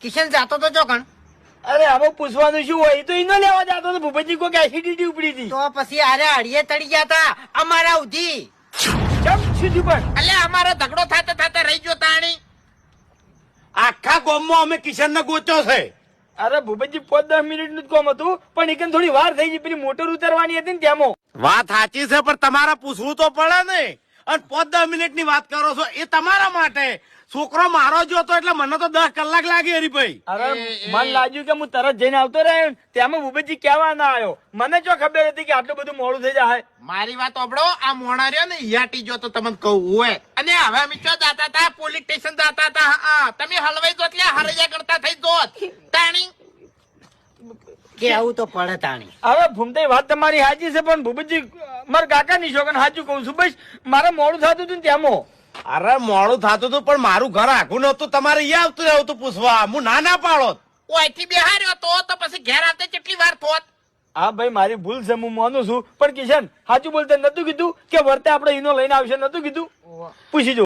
કિશન જાતો તો ચોકણ. અરે આમાં પૂછવાનું શું હોય? તો ઈનો લેવા જતો તો ભૂપતજી કોઈક એસિડિટી ઉપડી હતી. તો પછી આરે અડીએ તળી ગયા તા અમારા ઉધી. કેમ સીધું પણ? એટલે અમારો ઝઘડો થતા થતા રહી ગયો તાણી. આખા ગામમાં અમે કિશન ને ગોચ્યો છે. અરે ભૂપતજી 5-10 મિનિટ નું જ કામ હતું, પણ એકન થોડી વાર થઈ ગઈ. પેલી મોટર ઉતારવાની હતી ને તેમાં. વાત સાચી છે, પણ તમારે પૂછવું તો પડે ને. અને 5-10 મિનિટ ની વાત કરો છો એ તમારા માટે. છોકરો મારો જો તો એટલે મને તો 10 કલાક લાગી હરીભાઈ. અરે મને લાગ્યું કે હું તરત જઈને આવતો રહ્યો, તેમાં ભૂપતજી કેવા ના આવ્યો. મને જો ખબર હતી કે આટલું બધું મોડું થઈ જાય. મારી વાત ઓબળો, આ મોણા રહ્યો ને યાટી જો તો તમને કહું હોય. અને હવે અમે ચો જાતા હતા, પોલીસ સ્ટેશન જાતા હતા. હા તમે હલવાઈ જો એટલે હરૈયા કરતા થઈ જોત તાણી. કેવું તો પડે તાણી. હવે ભૂમતાઈ વાત તમારી સાચી છે, પણ ભૂપતજી મારા કાકા ની છોકરા સાચું કહું છું. બસ મારે મોડું થતું હતું ને તેમાં. અરે મોડું થતું હતું, પણ મારું ઘર આખું નતું. તમારે અહીંયા આવતું રહેવું તું પૂછવા. હું ના પાડો. ઓયથી બેહાર્યો તો પછી ઘેર આવતે કેટલી વાર થોત. હા ભાઈ મારી ભૂલ છે, હું માનું છું. પણ કિશન સાચું બોલતા નતું કીધું કે વર્તે આપણે ઈનો લઈને આવશે? નતું કીધું? પૂછી જો.